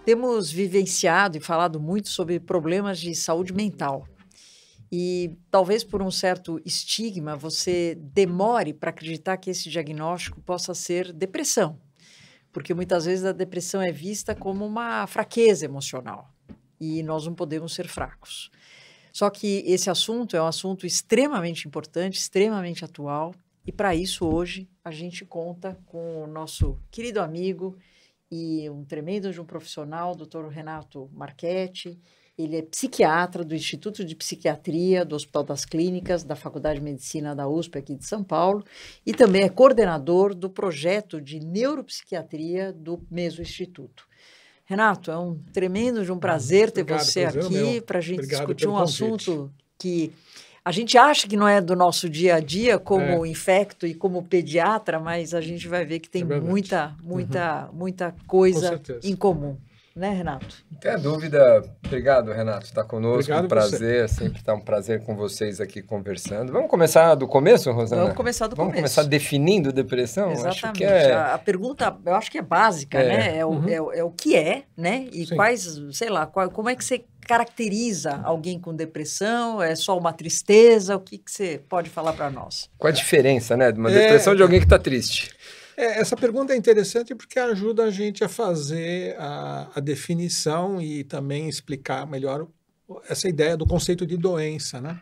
Temos vivenciado e falado muito sobre problemas de saúde mental. E talvez por um certo estigma você demore para acreditar que esse diagnóstico possa ser depressão, porque muitas vezes a depressão é vista como uma fraqueza emocional e nós não podemos ser fracos. Só que esse assunto é um assunto extremamente importante, extremamente atual, e para isso hoje a gente conta com o nosso querido amigo e um tremendo de um profissional, Dr. Renato Marchetti. Ele é psiquiatra do Instituto de Psiquiatria do Hospital das Clínicas, da Faculdade de Medicina da USP aqui de São Paulo, e também é coordenador do projeto de neuropsiquiatria do mesmo instituto. Renato, é um tremendo de um prazer ter você aqui para a gente discutir um assunto que a gente acha que não é do nosso dia a dia como infecto e como pediatra, mas a gente vai ver que tem muita coisa em comum. Né, Renato? Não tem dúvida. Obrigado, Renato, está conosco. Um prazer, sempre está um prazer com vocês aqui conversando. Vamos começar do começo, Rosana? Vamos começar do começo. Vamos começar definindo depressão? Exatamente. Acho que a pergunta, eu acho que é básica, né? É o que é, né? E quais, sei lá, como é que você caracteriza alguém com depressão? É só uma tristeza? O que você pode falar para nós? Qual a diferença, né, de uma depressão de alguém que está triste? Essa pergunta é interessante porque ajuda a gente a fazer a definição e também explicar melhor essa ideia do conceito de doença, né?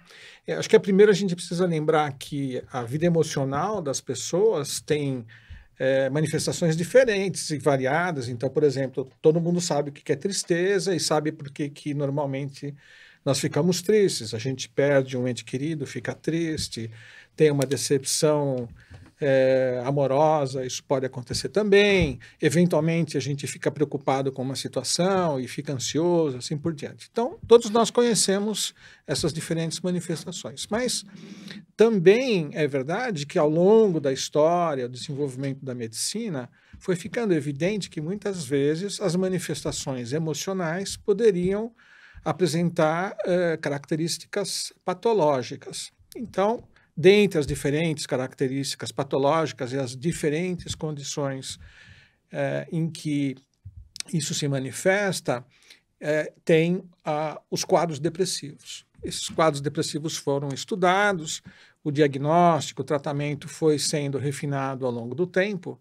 Acho que primeiro a gente precisa lembrar que a vida emocional das pessoas tem manifestações diferentes e variadas. Então, por exemplo, todo mundo sabe o que é tristeza e sabe por que normalmente nós ficamos tristes. A gente perde um ente querido, fica triste, tem uma decepção amorosa, isso pode acontecer também. Eventualmente a gente fica preocupado com uma situação e fica ansioso, assim por diante. Então, todos nós conhecemos essas diferentes manifestações, mas também é verdade que ao longo da história, do desenvolvimento da medicina, foi ficando evidente que muitas vezes as manifestações emocionais poderiam apresentar características patológicas. Então, dentre as diferentes características patológicas e as diferentes condições em que isso se manifesta, tem os quadros depressivos. Esses quadros depressivos foram estudados, o diagnóstico, o tratamento foi sendo refinado ao longo do tempo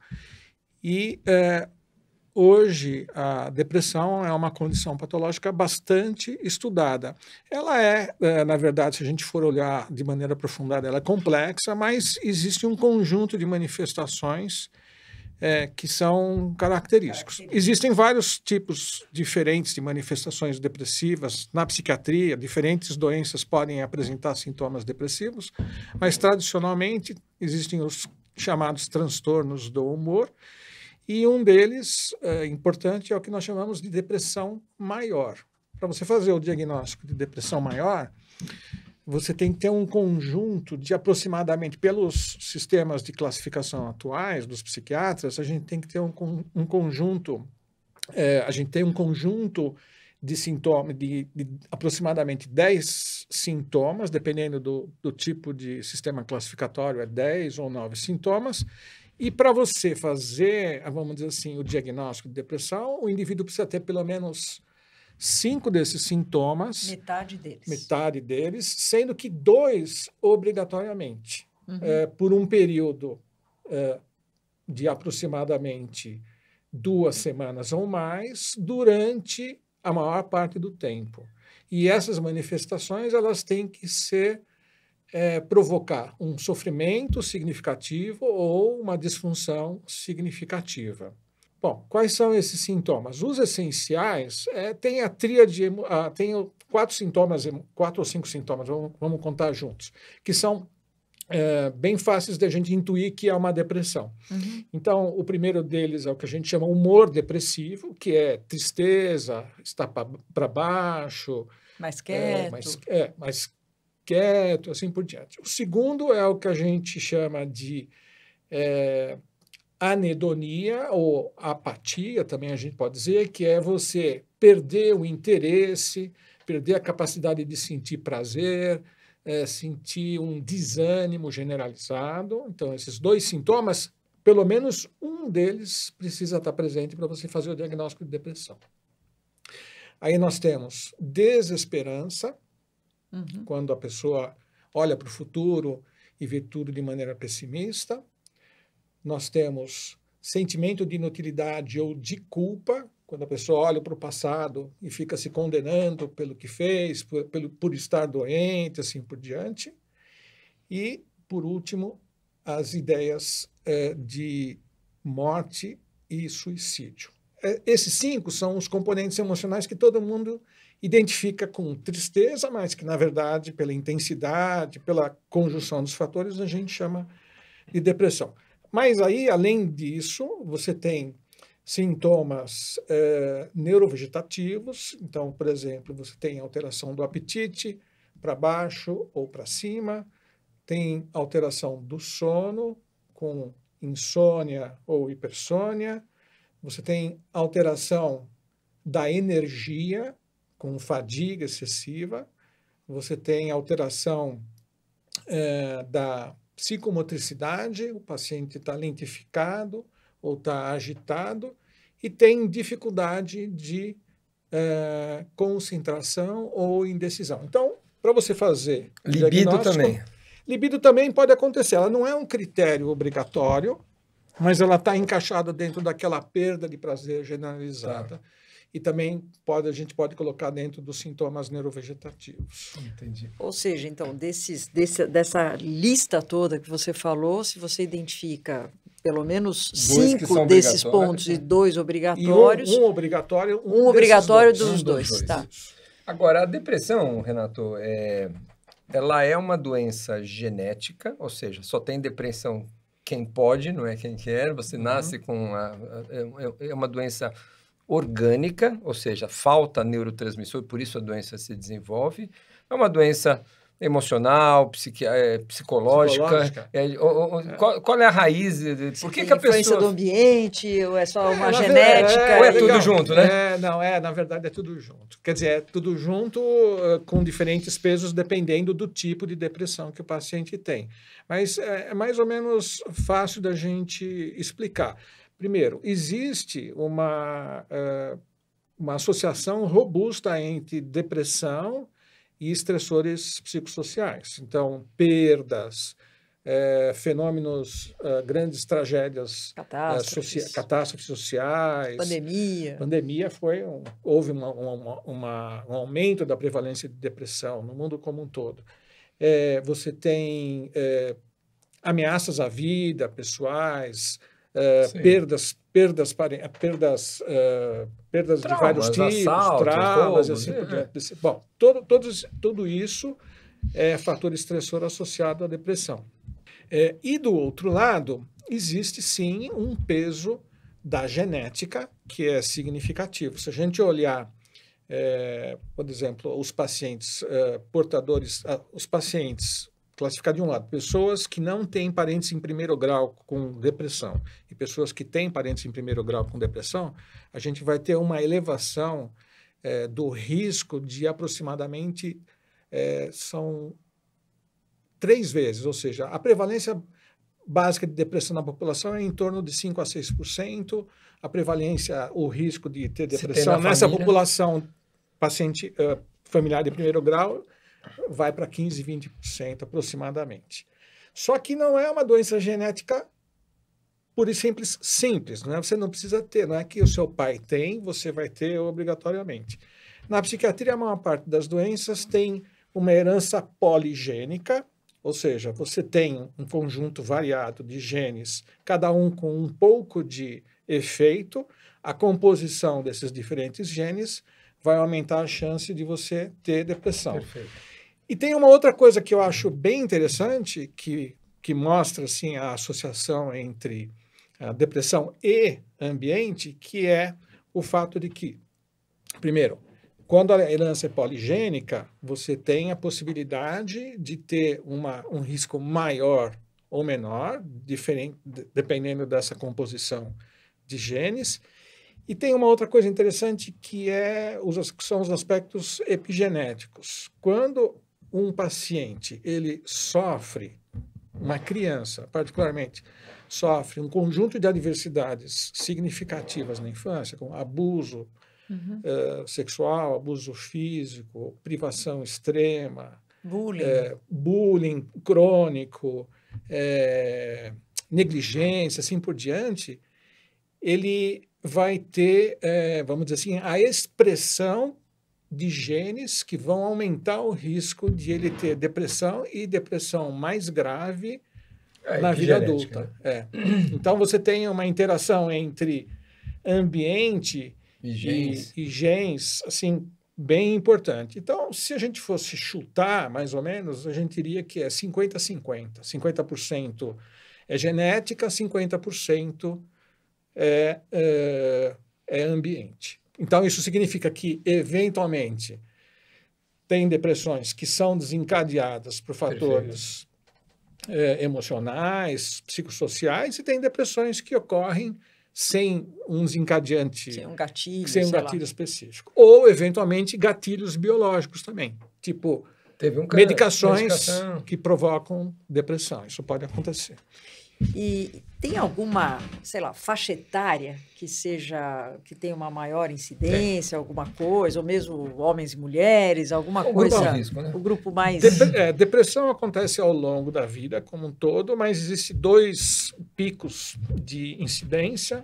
e hoje, a depressão é uma condição patológica bastante estudada. Ela na verdade, se a gente for olhar de maneira aprofundada, ela é complexa, mas existe um conjunto de manifestações que são característicos. Existem vários tipos diferentes de manifestações depressivas na psiquiatria, diferentes doenças podem apresentar sintomas depressivos, mas tradicionalmente existem os chamados transtornos do humor, e um deles, importante, é o que nós chamamos de depressão maior. Para você fazer o diagnóstico de depressão maior, você tem que ter um conjunto de aproximadamente, pelos sistemas de classificação atuais dos psiquiatras, a gente tem que ter um conjunto, a gente tem um conjunto de sintomas, de aproximadamente 10 sintomas, dependendo do tipo de sistema classificatório, 10 ou 9 sintomas. E para você fazer, vamos dizer assim, o diagnóstico de depressão, o indivíduo precisa ter pelo menos 5 desses sintomas. Metade deles, sendo que 2 obrigatoriamente, por um período de aproximadamente 2 semanas ou mais, durante a maior parte do tempo. E essas manifestações, elas têm que provocar um sofrimento significativo ou uma disfunção significativa. Bom, quais são esses sintomas? Os essenciais tem a tríade, tem 4 ou 5 sintomas, vamos contar juntos, que são bem fáceis de a gente intuir que é uma depressão. Então, o primeiro deles é o que a gente chama humor depressivo, que é tristeza, está para baixo, mais quieto, mais quieto, assim por diante. O segundo é o que a gente chama de anedonia ou apatia, também a gente pode dizer, que é você perder o interesse, perder a capacidade de sentir prazer, sentir um desânimo generalizado. Então, esses 2 sintomas, pelo menos um deles precisa estar presente para você fazer o diagnóstico de depressão. Aí nós temos desesperança, quando a pessoa olha para o futuro e vê tudo de maneira pessimista. Nós temos sentimento de inutilidade ou de culpa, quando a pessoa olha para o passado e fica se condenando pelo que fez, por estar doente, assim por diante. E, por último, as ideias de morte e suicídio. Esses 5 são os componentes emocionais que todo mundo identifica com tristeza, mas que, na verdade, pela intensidade, pela conjunção dos fatores, a gente chama de depressão. Mas aí, além disso, você tem sintomas neurovegetativos. Então, por exemplo, você tem alteração do apetite para baixo ou para cima, tem alteração do sono, com insônia ou hipersônia, você tem alteração da energia, com fadiga excessiva, você tem alteração da psicomotricidade, o paciente está lentificado ou está agitado, e tem dificuldade de concentração ou indecisão. Então, para você fazer libido também. Libido também pode acontecer. Ela não é um critério obrigatório, mas ela está encaixada dentro daquela perda de prazer generalizada. Tá. E também a gente pode colocar dentro dos sintomas neurovegetativos. Entendi. Ou seja, então, dessa lista toda que você falou, se você identifica pelo menos 5 desses pontos e 2 obrigatórios... E um obrigatório... Um obrigatório dos dois. Tá. Agora, a depressão, Renato, ela é uma doença genética, ou seja, só tem depressão quem pode, não é quem quer. Você nasce com... É uma doença orgânica, ou seja, falta neurotransmissor, por isso a doença se desenvolve. É uma doença emocional, psicológica. Qual é a raiz? Por que a pessoa... do ambiente, ou é só uma genética? Ou é tudo junto, né? Na verdade é tudo junto. Quer dizer, é tudo junto com diferentes pesos, dependendo do tipo de depressão que o paciente tem. Mas é mais ou menos fácil da gente explicar. Primeiro, existe uma associação robusta entre depressão e estressores psicossociais. Então, perdas, fenômenos, grandes tragédias, catástrofes sociais. Pandemia houve um aumento da prevalência de depressão no mundo como um todo. Você tem ameaças à vida, pessoais, perdas de vários tipos, traumas, assim por diante. Bom, tudo isso é fator estressor associado à depressão. E do outro lado, existe sim um peso da genética que é significativo. Se a gente olhar, por exemplo, os pacientes classificar de um lado, pessoas que não têm parentes em primeiro grau com depressão e pessoas que têm parentes em primeiro grau com depressão, a gente vai ter uma elevação do risco de aproximadamente são 3 vezes, ou seja, a prevalência básica de depressão na população é em torno de 5 a 6%, a prevalência, o risco de ter depressão nessa população paciente familiar de primeiro grau vai para 15, 20% aproximadamente. Só que não é uma doença genética pura e simples, não é? Você não precisa ter, não é que o seu pai tem, você vai ter obrigatoriamente. Na psiquiatria, a maior parte das doenças tem uma herança poligênica, ou seja, você tem um conjunto variado de genes, cada um com um pouco de efeito, a composição desses diferentes genes vai aumentar a chance de você ter depressão. Perfeito. E tem uma outra coisa que eu acho bem interessante, que mostra assim, a associação entre a depressão e ambiente, que é o fato de que, primeiro, quando a herança é poligênica, você tem a possibilidade de ter um risco maior ou menor, dependendo dessa composição de genes. E tem uma outra coisa interessante que são os aspectos epigenéticos. Quando um paciente, uma criança particularmente, sofre um conjunto de adversidades significativas na infância, como abuso, sexual, abuso físico, privação extrema, Bullying. crônico, negligência, assim por diante, ele vai ter, vamos dizer assim, a expressão de genes que vão aumentar o risco de ele ter depressão e depressão mais grave na vida adulta. Né? Então, você tem uma interação entre ambiente e genes, assim, bem importante. Então, se a gente fosse chutar, mais ou menos, a gente diria que é 50-50. 50% é genética, 50% é ambiente. Então, isso significa que, eventualmente, tem depressões que são desencadeadas por fatores emocionais, psicossociais, e tem depressões que ocorrem sem um desencadeante, sem um gatilho, sem um gatilho específico. Ou, eventualmente, gatilhos biológicos também, tipo medicações que provocam depressão. Isso pode acontecer. E tem alguma, sei lá, faixa etária que tenha uma maior incidência, alguma coisa, ou mesmo homens e mulheres, alguma coisa? Grupo risco, né? O grupo mais... Depressão acontece ao longo da vida como um todo, mas existem 2 picos de incidência.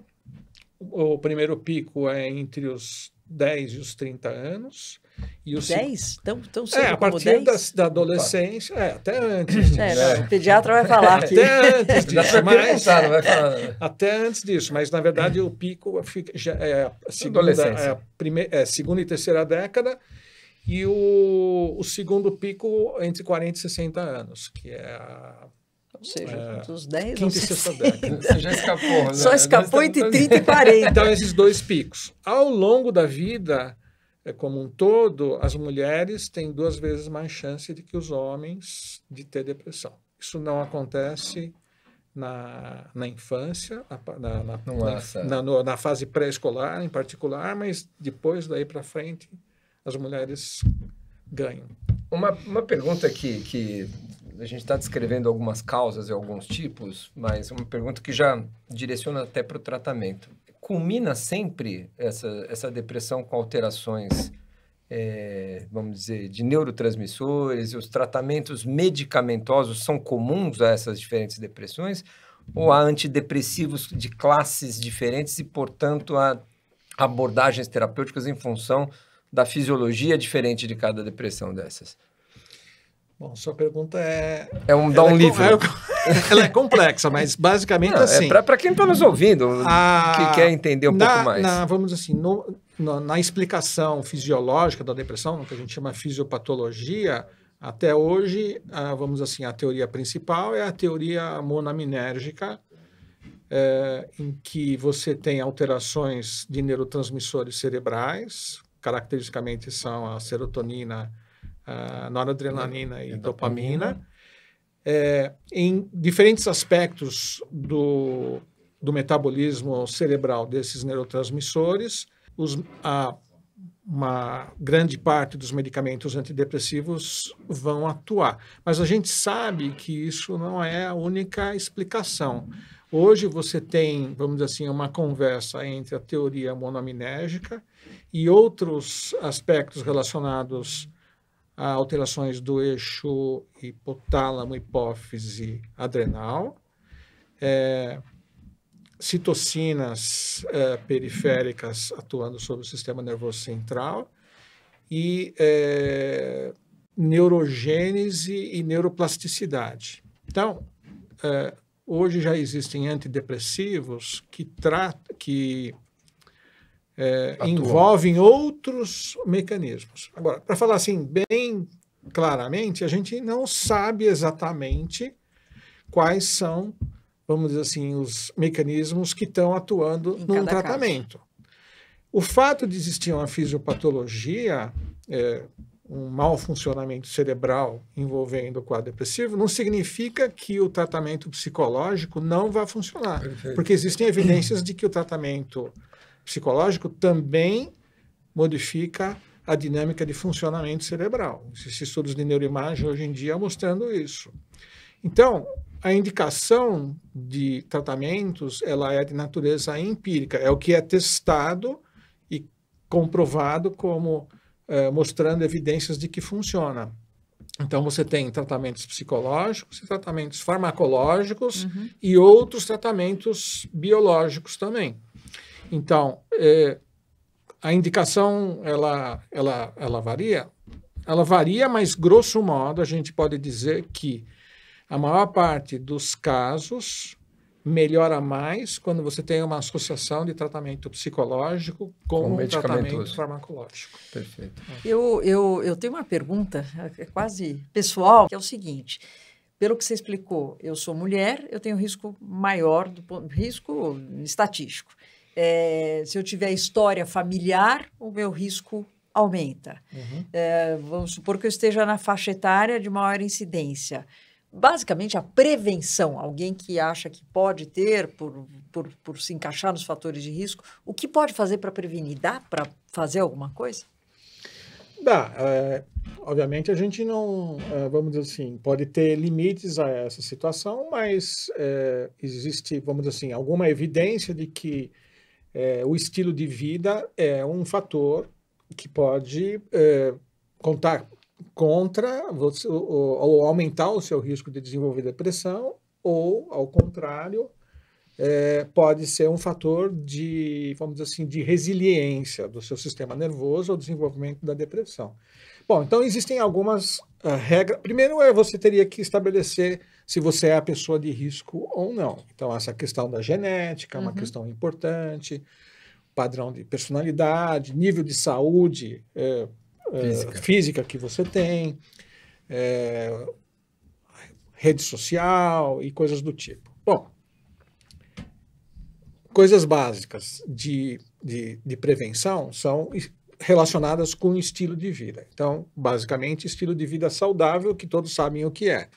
O primeiro pico é entre os 10 e os 30 anos. E o 10? Tão cedo a partir da adolescência, até antes disso. O pediatra vai falar aqui. Até antes disso, não vai falar. Até antes disso, mas na verdade o pico já é a segunda e terceira década, e o segundo pico entre 40 e 60 anos, que é ou seja, dos 10 quinta e sexta década. Você já escapou. Né? Só escapou entre 30 e 40. Então, esses 2 picos. Ao longo da vida, como um todo, as mulheres têm 2 vezes mais chance do que os homens de ter depressão. Isso não acontece na infância, na fase pré-escolar em particular, mas depois, daí para frente, as mulheres ganham. Uma pergunta que a gente está descrevendo algumas causas e alguns tipos, mas uma pergunta que já direciona até para o tratamento. Culmina sempre essa depressão com alterações, vamos dizer, de neurotransmissores, e os tratamentos medicamentosos são comuns a essas diferentes depressões? Ou há antidepressivos de classes diferentes e, portanto, há abordagens terapêuticas em função da fisiologia diferente de cada depressão dessas? Bom, sua pergunta dá um livro. Ela é complexa, mas basicamente assim. Para quem está nos ouvindo, que quer entender um pouco mais. Vamos dizer assim, na explicação fisiológica da depressão, no que a gente chama fisiopatologia, até hoje, vamos dizer assim, a teoria principal é a teoria monoaminérgica, em que você tem alterações de neurotransmissores cerebrais, caracteristicamente são a serotonina, a noradrenalina e dopamina, em diferentes aspectos do metabolismo cerebral desses neurotransmissores. Uma grande parte dos medicamentos antidepressivos vão atuar. Mas a gente sabe que isso não é a única explicação. Hoje você tem, vamos dizer assim, uma conversa entre a teoria monoaminérgica e outros aspectos relacionados a alterações do eixo hipotálamo, hipófise, adrenal, citocinas periféricas atuando sobre o sistema nervoso central e neurogênese e neuroplasticidade. Então, hoje já existem antidepressivos que envolvem outros mecanismos. Agora, para falar assim bem claramente, a gente não sabe exatamente quais são, vamos dizer assim, os mecanismos que estão atuando num tratamento. O fato de existir uma fisiopatologia, um mau funcionamento cerebral envolvendo o quadro depressivo, não significa que o tratamento psicológico não vai funcionar. Perfeito. Porque existem evidências de que o tratamento psicológico também modifica a dinâmica de funcionamento cerebral. Existem estudos de neuroimagem hoje em dia mostrando isso. Então, a indicação de tratamentos ela é de natureza empírica, é o que é testado e comprovado como mostrando evidências de que funciona. Então, você tem tratamentos psicológicos, tratamentos farmacológicos e outros tratamentos biológicos também. Então, a indicação, ela varia? Ela varia, mas, grosso modo, a gente pode dizer que a maior parte dos casos melhora mais quando você tem uma associação de tratamento psicológico com um tratamento farmacológico. Perfeito. Eu tenho uma pergunta, quase pessoal, que é o seguinte. Pelo que você explicou, eu sou mulher, eu tenho risco maior, risco estatístico. Se eu tiver história familiar, o meu risco aumenta. Vamos supor que eu esteja na faixa etária de maior incidência. Basicamente, a prevenção, alguém que acha que pode ter, por se encaixar nos fatores de risco, o que pode fazer para prevenir? Dá para fazer alguma coisa? Dá. Obviamente, a gente não, vamos dizer assim, pode ter limites a essa situação, mas existe, vamos dizer assim, alguma evidência de que o estilo de vida é um fator que pode contar contra você, ou aumentar o seu risco de desenvolver depressão, ou, ao contrário, pode ser um fator de, vamos dizer assim, de resiliência do seu sistema nervoso ao desenvolvimento da depressão. Bom, então existem algumas regras. Primeiro, você teria que estabelecer se você é a pessoa de risco ou não. Então, essa questão da genética é uma questão importante, padrão de personalidade, nível de saúde física que você tem, rede social e coisas do tipo. Bom, coisas básicas de prevenção são relacionadas com o estilo de vida. Então, basicamente, estilo de vida saudável, que todos sabem o que é.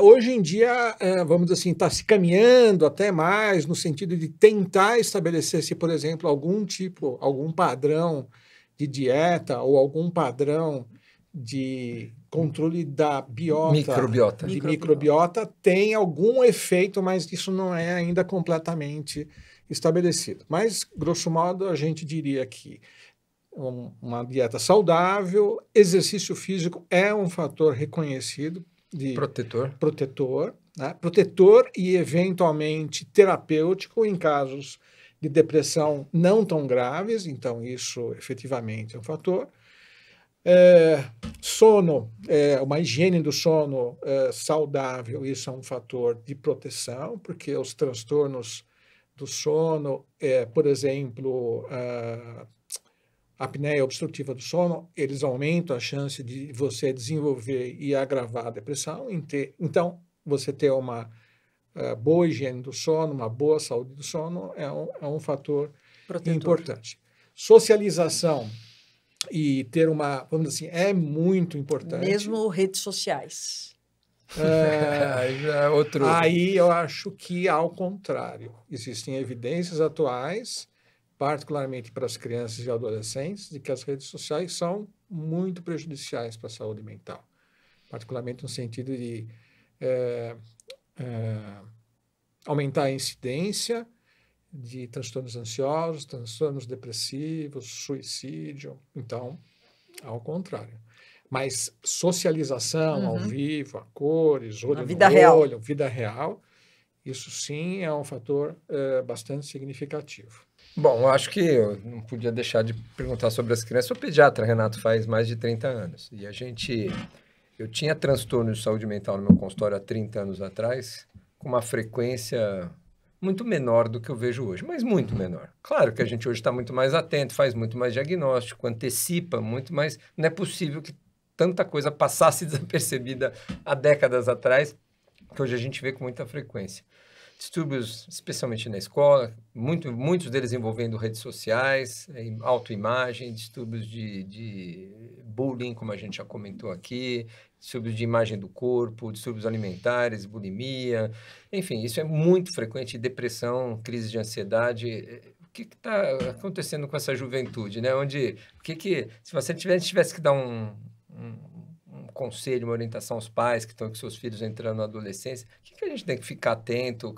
Hoje em dia, vamos dizer assim, está se caminhando até mais no sentido de tentar estabelecer se, por exemplo, algum padrão de dieta ou algum padrão de controle da microbiota tem algum efeito, mas isso não é ainda completamente estabelecido. Mas, grosso modo, a gente diria que uma dieta saudável, exercício físico é um fator reconhecido de protetor, né? Protetor e eventualmente terapêutico em casos de depressão não tão graves, então isso efetivamente é um fator. Sono, uma higiene do sono saudável, isso é um fator de proteção, porque os transtornos do sono, por exemplo, apneia obstrutiva do sono, eles aumentam a chance de você desenvolver e agravar a depressão. Então, você ter uma boa higiene do sono, uma boa saúde do sono é um fator importante. Socialização e ter vamos dizer assim, é muito importante. Mesmo redes sociais. Aí eu acho que, ao contrário, existem evidências atuais, particularmente para as crianças e adolescentes, de que as redes sociais são muito prejudiciais para a saúde mental, particularmente no sentido de aumentar a incidência de transtornos ansiosos, transtornos depressivos, suicídio. Então, ao contrário. Mas socialização ao vivo, a cores, olho no olho, vida real, isso sim é um fator bastante significativo. Bom, eu acho que eu não podia deixar de perguntar sobre as crianças. Eu sou pediatra, Renato, faz mais de 30 anos. E eu tinha transtorno de saúde mental no meu consultório há 30 anos atrás, com uma frequência muito menor do que eu vejo hoje, mas muito menor. Claro que a gente hoje está muito mais atento, faz muito mais diagnóstico, antecipa muito mais. Não é possível que tanta coisa passasse desapercebida há décadas atrás, que hoje a gente vê com muita frequência. Distúrbios, especialmente na escola, muitos deles envolvendo redes sociais, autoimagem, distúrbios de bullying, como a gente já comentou aqui, distúrbios de imagem do corpo, distúrbios alimentares, bulimia, enfim, isso é muito frequente, depressão, crise de ansiedade. O que está acontecendo com essa juventude, né? Se você tivesse que dar um conselho, uma orientação aos pais que estão com seus filhos entrando na adolescência? O que a gente tem que ficar atento?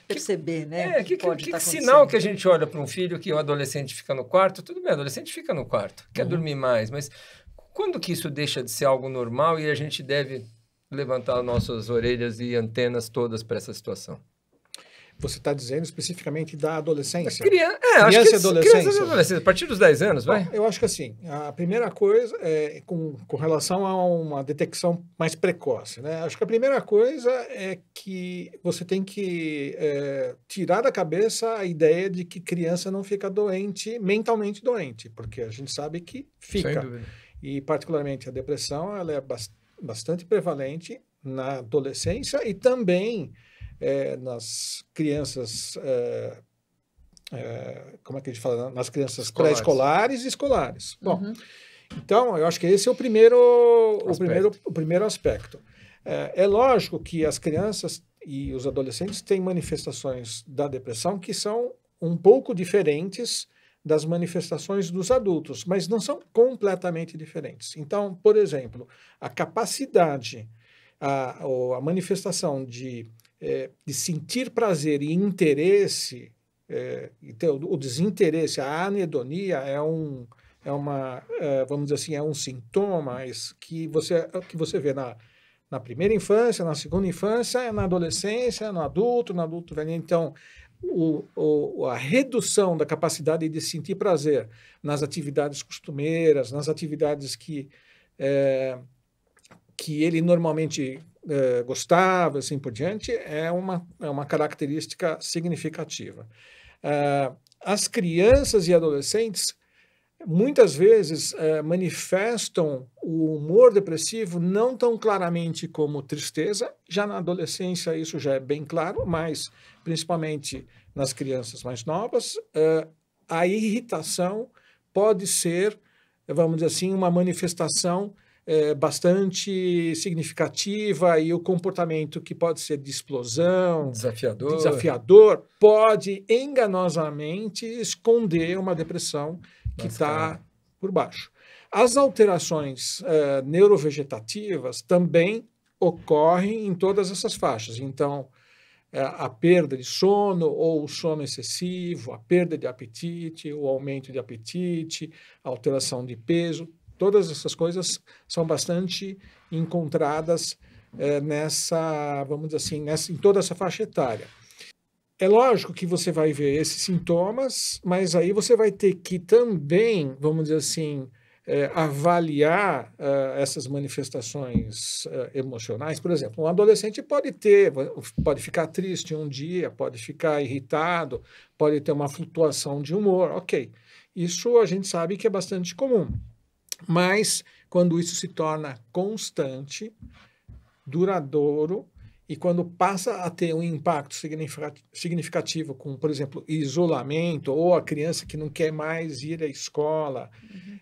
Perceber, né? Que sinal que a gente olha para um filho que o adolescente fica no quarto? Tudo bem, o adolescente fica no quarto, quer dormir mais, mas quando que isso deixa de ser algo normal e a gente deve levantar nossas orelhas e antenas todas para essa situação? Você está dizendo especificamente da adolescência? Criança e adolescência. A partir dos 10 anos, vai? Bom, eu acho que assim, a primeira coisa é com relação a uma detecção mais precoce, né? Acho que a primeira coisa é que você tem que tirar da cabeça a ideia de que criança não fica doente, mentalmente doente, porque a gente sabe que fica. Sem dúvida. E particularmente a depressão, ela é bastante prevalente na adolescência e também nas crianças, como é que a gente fala? Nas crianças pré-escolares e escolares. Bom, então, eu acho que esse é o primeiro aspecto. É lógico que as crianças e os adolescentes têm manifestações da depressão que são um pouco diferentes das manifestações dos adultos, mas não são completamente diferentes. Então, por exemplo, a capacidade, a manifestação de sentir prazer e interesse, o desinteresse, a anedonia vamos dizer assim, é um sintoma que você vê na primeira infância, na segunda infância, na adolescência, no adulto velho. Então, a redução da capacidade de sentir prazer nas atividades costumeiras, nas atividades que ele normalmente gostava, assim por diante, é uma característica significativa. As crianças e adolescentes muitas vezes manifestam o humor depressivo não tão claramente como tristeza. Já na adolescência isso já é bem claro, mas principalmente nas crianças mais novas, a irritação pode ser, vamos dizer assim, uma manifestação bastante significativa, e o comportamento que pode ser de explosão, desafiador, pode enganosamente esconder uma depressão que está por baixo. As alterações neurovegetativas também ocorrem em todas essas faixas. Então, a perda de sono ou o sono excessivo, a perda de apetite, o aumento de apetite, a alteração de peso, todas essas coisas são bastante encontradas vamos dizer assim, em toda essa faixa etária. É lógico que você vai ver esses sintomas, mas aí você vai ter que também, vamos dizer assim, avaliar essas manifestações emocionais. Por exemplo, um adolescente pode ficar triste um dia, pode ficar irritado, pode ter uma flutuação de humor. Ok, isso a gente sabe que é bastante comum. Mas quando isso se torna constante, duradouro, e quando passa a ter um impacto significativo com, por exemplo, isolamento, ou a criança que não quer mais ir à escola,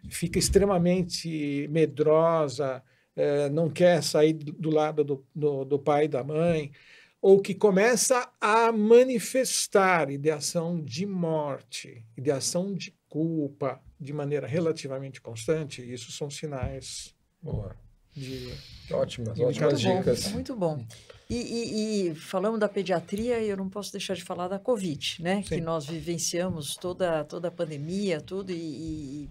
fica extremamente medrosa, não quer sair do lado do pai e da mãe, ou que começa a manifestar ideação de morte, ideação de culpa, de maneira relativamente constante, isso são sinais ótimas dicas. Muito bom. E falamos da pediatria, e eu não posso deixar de falar da Covid, né? Sim. Que nós vivenciamos toda a pandemia, e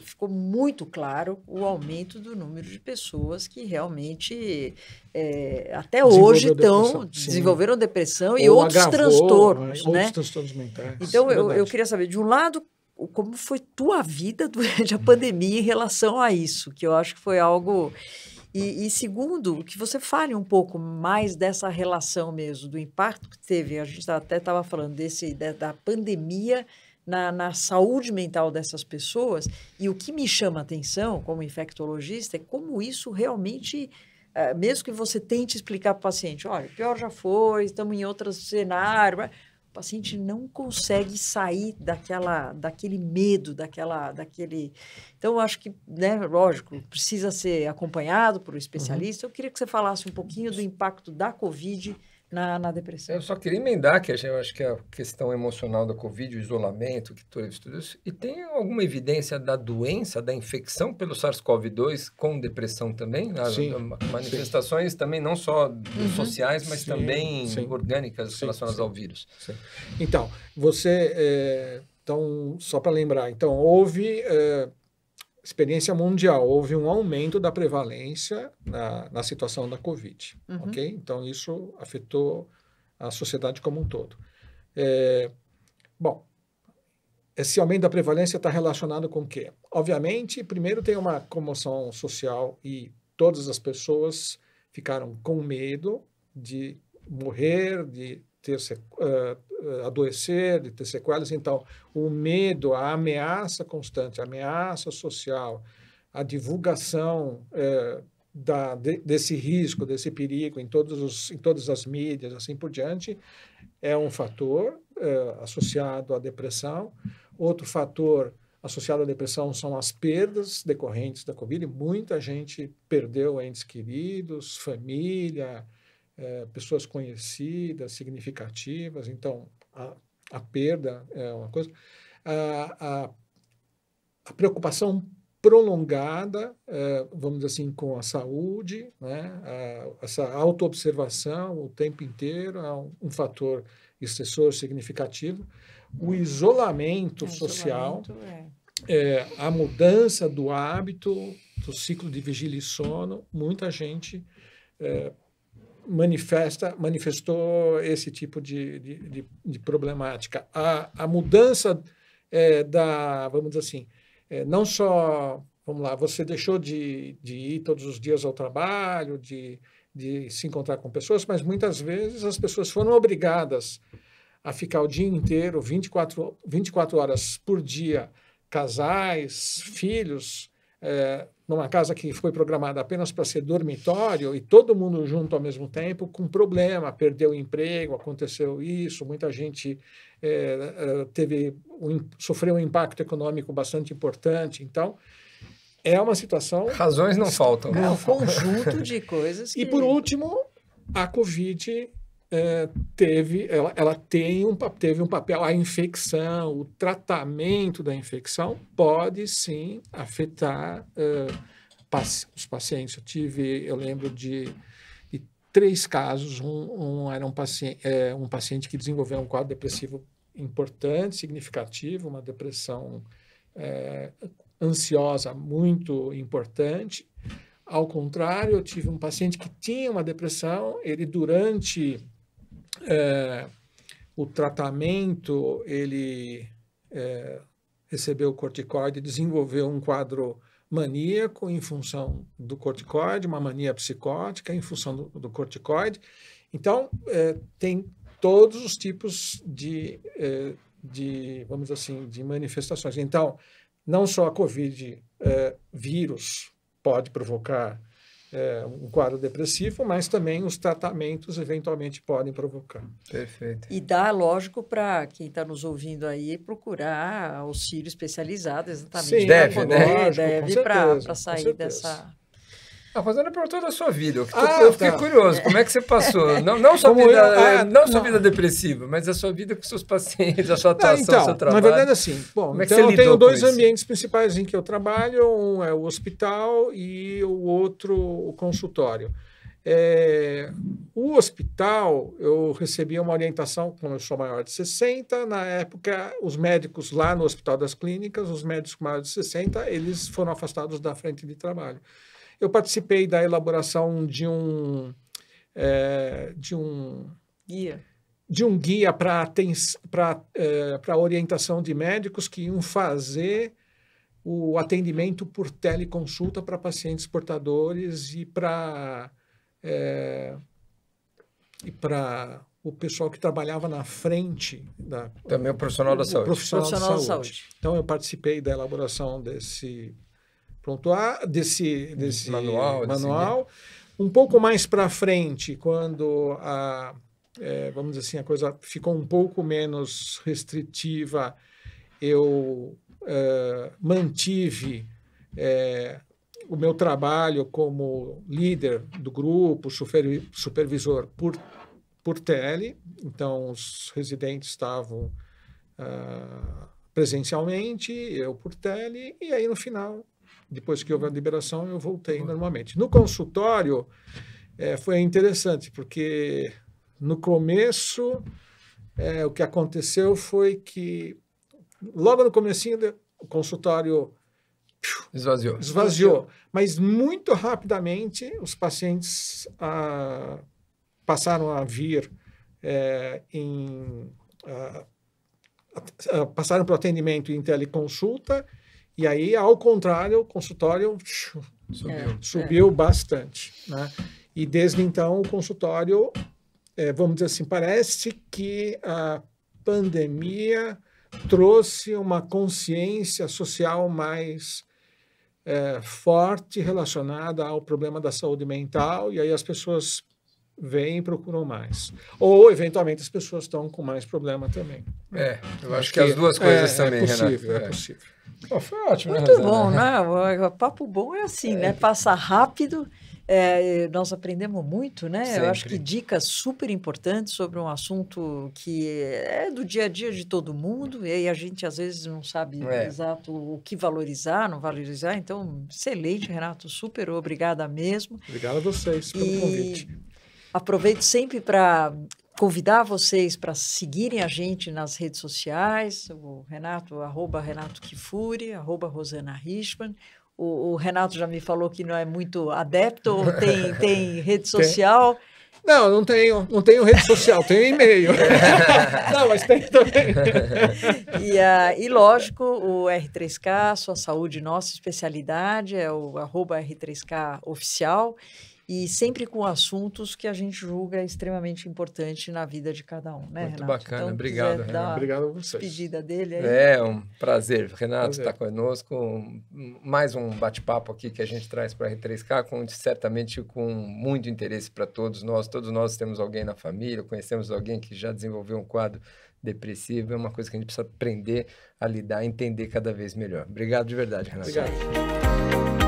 ficou muito claro o aumento do número de pessoas que realmente até hoje desenvolveram depressão e outros transtornos, né? Outros transtornos mentais. Então, eu queria saber, de um lado, como foi tua vida durante a pandemia em relação a isso, que eu acho que foi algo... E segundo, que você fale um pouco mais dessa relação mesmo, do impacto que teve, a gente até estava falando da pandemia na saúde mental dessas pessoas, e o que me chama a atenção, como infectologista, é como isso realmente, mesmo que você tente explicar para o paciente, olha, pior já foi, estamos em outro cenário... O paciente não consegue sair daquele medo, daquele... Então, eu acho que, né, lógico, precisa ser acompanhado por um especialista. Eu queria que você falasse um pouquinho do impacto da Covid na depressão. Eu só queria emendar que eu acho que a questão emocional da Covid, o isolamento, que tudo isso, e tem alguma evidência da doença, da infecção pelo SARS-CoV-2 com depressão também? Sim, Manifestações também não só sociais, mas sim, também sim, orgânicas sim, relacionadas sim, ao vírus. sim. Então, então, só para lembrar, então, houve experiência mundial, houve um aumento da prevalência na situação da Covid, ok? Então, isso afetou a sociedade como um todo. Bom, esse aumento da prevalência está relacionado com o quê? Obviamente, primeiro tem uma comoção social e todas as pessoas ficaram com medo de morrer, de ter adoecer, de ter sequelas. Então, o medo, a ameaça constante, a ameaça social, a divulgação desse risco, desse perigo em todas as mídias, assim por diante, é um fator associado à depressão. Outro fator associado à depressão são as perdas decorrentes da Covid. Muita gente perdeu entes queridos, família, pessoas conhecidas, significativas. Então, a perda é uma coisa. A preocupação prolongada, vamos dizer assim, com a saúde, né? Essa autoobservação o tempo inteiro é um fator estressor significativo. O isolamento social, a mudança do hábito, do ciclo de vigília e sono, muita gente manifestou esse tipo de problemática. A mudança vamos dizer assim, não só, vamos lá, você deixou de ir todos os dias ao trabalho, de se encontrar com pessoas, mas muitas vezes as pessoas foram obrigadas a ficar o dia inteiro, 24 horas por dia, casais, filhos, numa casa que foi programada apenas para ser dormitório e todo mundo junto ao mesmo tempo, com problema, perdeu o emprego, aconteceu isso, muita gente sofreu um impacto econômico bastante importante. Então, é uma situação... Razões não faltam. É um conjunto de coisas que... E, por último, a Covid... teve um papel, a infecção, o tratamento da infecção pode sim afetar os pacientes. Eu lembro de 3 casos, era um paciente que desenvolveu um quadro depressivo importante, significativo, uma depressão ansiosa muito importante. Ao contrário, eu tive um paciente que tinha uma depressão, ele durante o tratamento, ele recebeu corticoide, desenvolveu um quadro maníaco em função do corticoide, uma mania psicótica em função do corticoide. Então, tem todos os tipos vamos dizer assim, de manifestações. Então, não só a Covid, vírus pode provocar um quadro depressivo, mas também os tratamentos eventualmente podem provocar. Perfeito. E dá, lógico, para quem está nos ouvindo aí procurar auxílio especializado, exatamente. Deve para sair dessa... A Rosana perguntou da sua vida. Eu fiquei curioso. Como é que você passou? Não sua vida depressiva, mas a sua vida com seus pacientes, a sua atuação, o seu trabalho. Na verdade, assim, então eu tenho 2 ambientes principais em que eu trabalho. Um é o hospital e o outro o consultório. O hospital, eu recebi uma orientação, como eu sou maior de 60, na época, os médicos lá no Hospital das Clínicas, os médicos maiores de 60, eles foram afastados da frente de trabalho. Eu participei da elaboração de um guia para orientação de médicos que iam fazer o atendimento por teleconsulta para pacientes portadores e para o pessoal que trabalhava na frente também o profissional da saúde. Profissional da saúde. Então, eu participei da elaboração desse manual. Um pouco mais para frente, quando vamos dizer assim, a coisa ficou um pouco menos restritiva, eu mantive o meu trabalho como líder do grupo, supervisor, por por tele, então os residentes estavam presencialmente, eu por tele, e aí no final, depois que houve a liberação, eu voltei normalmente. No consultório, foi interessante, porque no começo, o que aconteceu foi que, logo no comecinho, o consultório esvaziou. Mas muito rapidamente, os pacientes passaram a vir passaram para o atendimento em teleconsulta, e aí, ao contrário, o consultório subiu bastante, né? E desde então, o consultório, vamos dizer assim, parece que a pandemia trouxe uma consciência social mais forte relacionada ao problema da saúde mental, e aí as pessoas vêm e procuram mais. Ou, eventualmente, as pessoas estão com mais problema também. Eu acho que as duas coisas também, possível, Renato. É possível. Foi ótimo, Muito né, Rosana? bom, né? O papo bom é assim, né? Passa rápido. Nós aprendemos muito, né? Sempre. Eu acho que dicas super importantes sobre um assunto que é do dia a dia de todo mundo, e aí a gente às vezes não sabe exato o que valorizar, não valorizar. Então, excelente, Renato, super obrigada mesmo. Obrigado a vocês pelo convite. Aproveito sempre para convidar vocês para seguirem a gente nas redes sociais, o Renato, @Renato Kifuri, @Rosana Richman. O Renato já me falou que não é muito adepto, ou tem rede social? Não, não tenho rede social, tenho e-mail. Não, mas tem também. E lógico, o R3K, Sua Saúde, Nossa Especialidade, é o @R3K Oficial, e sempre com assuntos que a gente julga extremamente importante na vida de cada um, né, Muito Renato? bacana, Então, obrigado, Renato. Obrigado a vocês. Despedida dele aí. É um prazer, Renato, estar conosco. Mais um bate-papo aqui que a gente traz para a R3K, certamente com muito interesse para todos nós. Todos nós temos alguém na família, conhecemos alguém que já desenvolveu um quadro depressivo. É uma coisa que a gente precisa aprender a lidar, entender cada vez melhor. Obrigado de verdade, Renato. Obrigado.